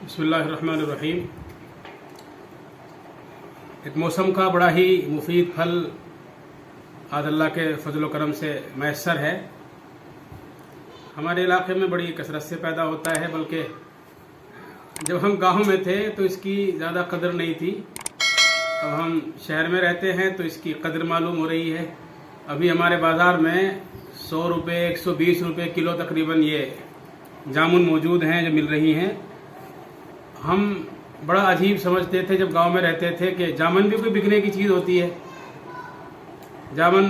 बिस्मिल्लाहिर्रहमानिर्रहीम। एक मौसम का बड़ा ही मुफीद फल आज अल्लाह के फजल करम से मैसर है। हमारे इलाके में बड़ी कसरत से पैदा होता है, बल्कि जब हम गाँव में थे तो इसकी ज़्यादा कदर नहीं थी। अब हम शहर में रहते हैं तो इसकी कदर मालूम हो रही है। अभी हमारे बाज़ार में 100 रुपये 120 रुपये किलो तकरीबन ये जामुन मौजूद हैं जो मिल रही हैं। हम बड़ा अजीब समझते थे जब गांव में रहते थे कि जामुन भी कोई बिकने की चीज़ होती है। जामुन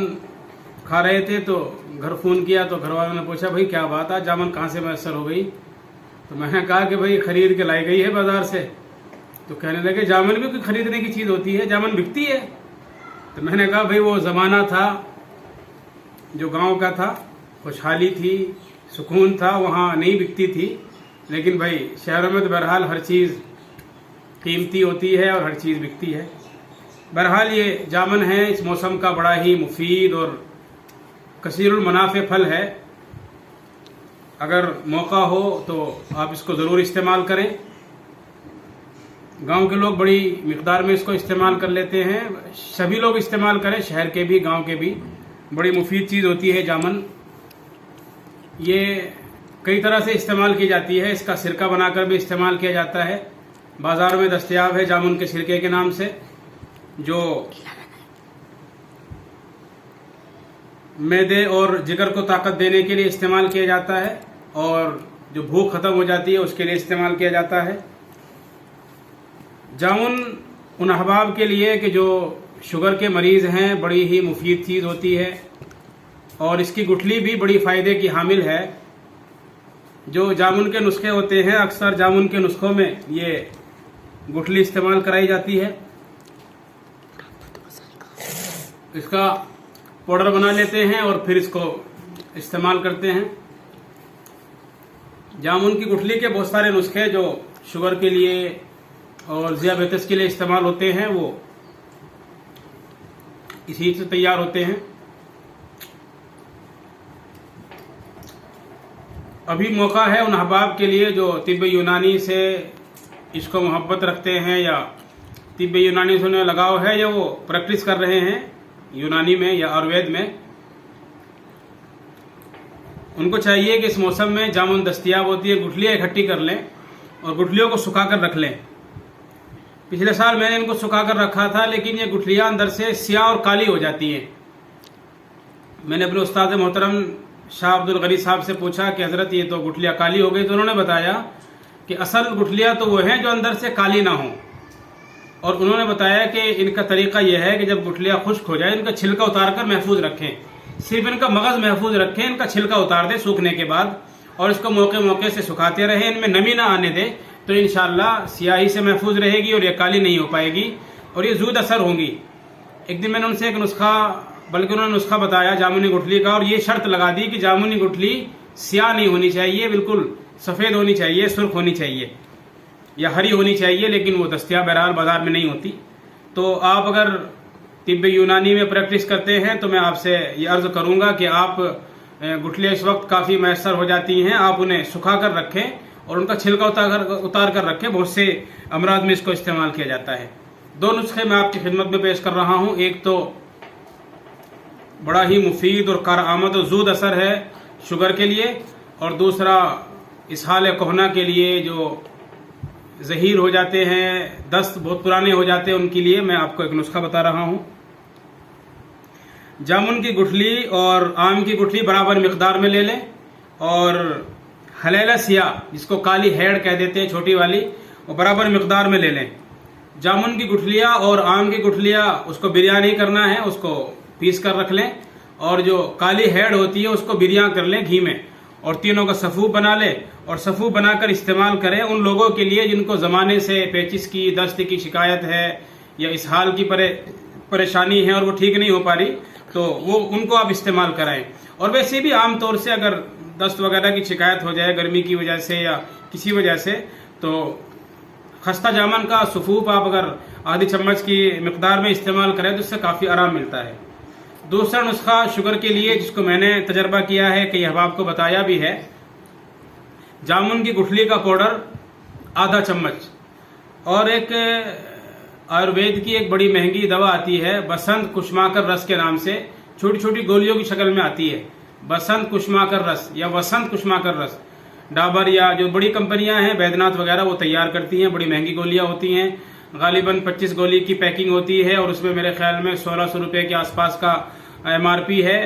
खा रहे थे तो घर फ़ोन किया तो घर वालों ने पूछा, भाई क्या बात है, जामुन कहाँ से मैसर हो गई? तो मैंने कहा कि भाई ख़रीद के लाई गई है बाज़ार से। तो कहने लगे जामुन भी कोई ख़रीदने की चीज़ होती है, जामुन बिकती है? तो मैंने कहा भाई वो ज़माना था जो गांव का था, खुशहाली थी, सुकून था, वहाँ नहीं बिकती थी। लेकिन भाई शहरों में तो बहरहाल हर चीज़ कीमती होती है और हर चीज़ बिकती है। बहरहाल ये जामुन है, इस मौसम का बड़ा ही मुफीद और कसीरुल मनाफ़े फल है। अगर मौका हो तो आप इसको ज़रूर इस्तेमाल करें। गांव के लोग बड़ी मिक़दार में इसको इस्तेमाल कर लेते हैं। सभी लोग इस्तेमाल करें, शहर के भी गांव के भी। बड़ी मुफीद चीज़ होती है जामुन। ये कई तरह से इस्तेमाल की जाती है। इसका सिरका बनाकर भी इस्तेमाल किया जाता है। बाज़ार में दस्तयाब है जामुन के सिरके के नाम से, जो मैदे और जिगर को ताकत देने के लिए इस्तेमाल किया जाता है, और जो भूख ख़त्म हो जाती है उसके लिए इस्तेमाल किया जाता है। जामुन उन अहबाब के लिए कि जो शुगर के मरीज़ हैं, बड़ी ही मुफीद चीज़ होती है। और इसकी गुठली भी बड़ी फ़ायदे की हामिल है। जो जामुन के नुस्खे होते हैं, अक्सर जामुन के नुस्खों में ये गुठली इस्तेमाल कराई जाती है। इसका पाउडर बना लेते हैं और फिर इसको इस्तेमाल करते हैं। जामुन की गुठली के बहुत सारे नुस्खे जो शुगर के लिए और ज़ियाबेतिस के लिए इस्तेमाल होते हैं, वो इसी से तैयार होते हैं। अभी मौका है उन अहबाब के लिए जो तिब्ब यूनानी से इसको मोहब्बत रखते हैं, या तिब्ब यूनानी से उन्हें लगाव है, या वो प्रैक्टिस कर रहे हैं यूनानी में या आयुर्वेद में। उनको चाहिए कि इस मौसम में जामुन दस्तयाब होती है, गुठलियाँ इकट्ठी कर लें और गुठलियों को सुखा कर रख लें। पिछले साल मैंने इनको सुखा कर रखा था, लेकिन ये गुठलियाँ अंदर से स्याह और काली हो जाती हैं। मैंने अपने उस्ताद मोहतरम शाह अब्दुल गनी साहब से पूछा कि हज़रत ये तो गुठलियाँ काली हो गई। तो उन्होंने बताया कि असल गुठलियाँ तो वो हैं जो अंदर से काली ना हों। और उन्होंने बताया कि इनका तरीका यह है कि जब गुठलियाँ खुश्क हो जाए, इनका छिलका उतार कर महफूज रखें। सिर्फ इनका मगज़ महफूज रखें, इनका छिलका उतार दें सूखने के बाद, और इसको मौके मौके से सुखाते रहें। इनमें नमी ना आने दें, तो इंशाअल्लाह स्याही से महफूज रहेगी और ये काली नहीं हो पाएगी और ये ज़ूद असर होंगी। एक दिन मैंने उनसे एक नुस्खा, बल्कि उन्होंने नुस्खा बताया जामुनी गुठली का, और ये शर्त लगा दी कि जामुनी गुठली स्याह नहीं होनी चाहिए, बिल्कुल सफ़ेद होनी चाहिए, सुर्ख होनी चाहिए या हरी होनी चाहिए। लेकिन वो दस्तयाब बहरहाल बाज़ार में नहीं होती। तो आप अगर तिब्ब यूनानी में प्रैक्टिस करते हैं तो मैं आपसे ये अर्ज़ करूँगा कि आप गुठलियाँ इस वक्त काफ़ी मैसर हो जाती हैं, आप उन्हें सुखा कर रखें और उनका छिलका उतार कर रखें। बहुत से अमराज में इसको इस्तेमाल किया जाता है। दो नुस्खे मैं आपकी खिदमत में पेश कर रहा हूँ। एक तो बड़ा ही मुफीद और कारआमद और ज़ूद असर है शुगर के लिए, और दूसरा इसहाल कोहना के लिए, जो ज़हीर हो जाते हैं, दस्त बहुत पुराने हो जाते हैं, उनके लिए मैं आपको एक नुस्खा बता रहा हूँ। जामुन की गुठली और आम की गुठली बराबर मिक़दार में ले लें, और हलेला सिया जिसको काली हेड़ कह देते हैं, छोटी वाली, वो बराबर मिक़दार में ले लें। जामुन की गुठलियाँ और आम की गुठलियाँ उसको बिरयानी नहीं करना है, उसको पीस कर रख लें, और जो काली हेड़ होती है उसको बिरयां कर लें घी में, और तीनों का सफ़ू बना लें और सफ़ू बनाकर इस्तेमाल करें उन लोगों के लिए जिनको ज़माने से पेचिस की, दस्त की शिकायत है या इसहाल की परेशानी है और वो ठीक नहीं हो पा रही, तो वो उनको आप इस्तेमाल कराएं। और वैसे भी आम तौर से अगर दस्त वगैरह की शिकायत हो जाए गर्मी की वजह से या किसी वजह से, तो खस्ता जामुन का सफ़ूफ आप अगर आधी चम्मच की मिक़दार में इस्तेमाल करें तो इससे काफ़ी आराम मिलता है। दूसरा नुस्खा शुगर के लिए, जिसको मैंने तजर्बा किया है, कई अहबाब को बताया भी है। जामुन की गुठली का पाउडर आधा चम्मच। और एक आयुर्वेद की एक बड़ी महंगी दवा आती है बसंत कुसुमाकर रस के नाम से, छोटी छोटी गोलियों की शक्ल में आती है, बसंत कुसुमाकर रस या वसंत कुसुमाकर रस। डाबर या जो बड़ी कंपनियां हैं बैद्यनाथ वगैरह वो तैयार करती हैं, बड़ी महंगी गोलियां होती हैं, गालिबन 25 गोली की पैकिंग होती है और उसमें मेरे ख्याल में 1600 रुपये के आसपास का MRP है।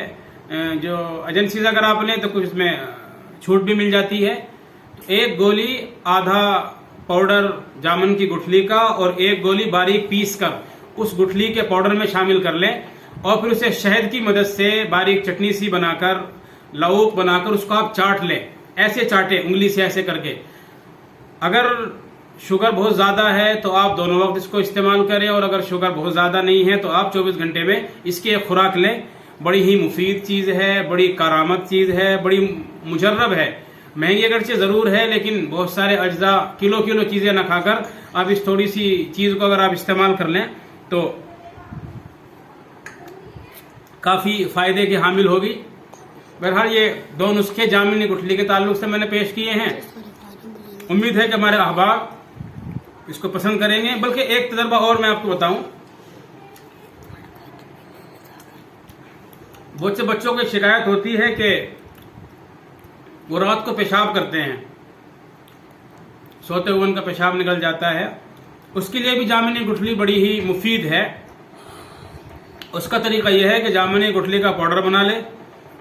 जो एजेंसी से अगर आप लें तो कुछ इसमें छूट भी मिल जाती है। तो एक गोली आधा पाउडर जामुन की गुठली का और एक गोली बारीक पीस कर उस गुठली के पाउडर में शामिल कर लें और फिर उसे शहद की मदद से बारीक चटनी सी बनाकर लाउक बनाकर उसको आप चाट लें, ऐसे चाटे उंगली से ऐसे करके। अगर शुगर बहुत ज्यादा है तो आप दोनों वक्त इसको इस्तेमाल करें और अगर शुगर बहुत ज्यादा नहीं है तो आप 24 घंटे में इसकी एक खुराक लें। बड़ी ही मुफीद चीज है, बड़ी कारामत चीज है, बड़ी मुजर्रब है। महंगी अगरचे जरूर है लेकिन बहुत सारे अज्जा किलो किलो चीजें न खाकर आप इस थोड़ी सी चीज को अगर आप इस्तेमाल कर लें तो काफी फायदे की हामिल होगी। बहरहाल ये 2 नुस्खे जामुनी गुठली के ताल्लुक से मैंने पेश किए हैं। उम्मीद है कि हमारे अहबाब इसको पसंद करेंगे। बल्कि एक तजर्बा और मैं आपको बताऊं, बहुत से बच्चों की शिकायत होती है कि वो रात को पेशाब करते हैं, सोते हुए उनका पेशाब निकल जाता है। उसके लिए भी जामुनी गुठली बड़ी ही मुफीद है। उसका तरीका यह है कि जामुनी गुठली का पाउडर बना ले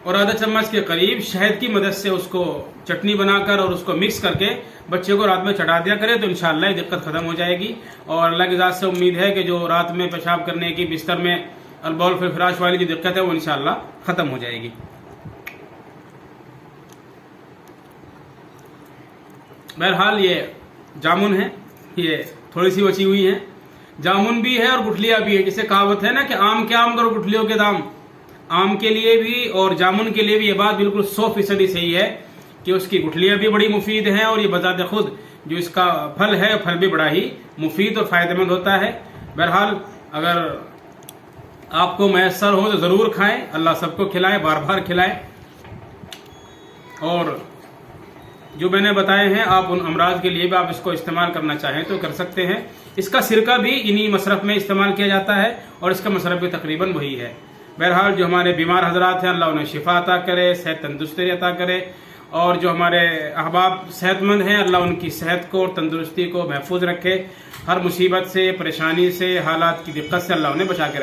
और आधा चम्मच के करीब शहद की मदद से उसको चटनी बनाकर और उसको मिक्स करके बच्चे को रात में चढ़ा दिया करे तो इंशाअल्लाह ये दिक्कत खत्म हो जाएगी। और अल्लाह की ज़ात से उम्मीद है कि जो रात में पेशाब करने की बिस्तर में अलबौल फिर फिराश वाली जो दिक्कत है वो इंशाअल्लाह खत्म हो जाएगी। बहरहाल ये जामुन है, ये थोड़ी सी बची हुई है। जामुन भी है और गुठलियां भी है। जिसे कहावत है ना कि आम के आम करो गुठलियों के दाम। आम के लिए भी और जामुन के लिए भी ये बात बिल्कुल 100% सही है कि उसकी गुठलियां भी बड़ी मुफीद हैं और ये बजाते खुद जो इसका फल है फल भी बड़ा ही मुफीद और फायदेमंद होता है। बहरहाल अगर आपको मैसर हो तो जरूर खाएं, अल्लाह सबको खिलाए, बार बार खिलाए। और जो मैंने बताए हैं आप उन अमराज के लिए भी आप इसको इस्तेमाल करना चाहें तो कर सकते हैं। इसका सिरका भी इन्हीं मशरफ में इस्तेमाल किया जाता है और इसका मशरफ भी तकरीबन वही है। बहरहाल जो हमारे बीमार हजरात हैं अल्लाह उन्हें शिफा अता करे, सेहत तंदुरुस्ती अता करे। और जो हमारे अहबाब सेहतमंद हैं अल्लाह उनकी सेहत को और तंदुरुस्ती को महफूज रखे। हर मुसीबत से, परेशानी से, हालात की दिक्कत से अल्लाह उन्हें बचा के रखे।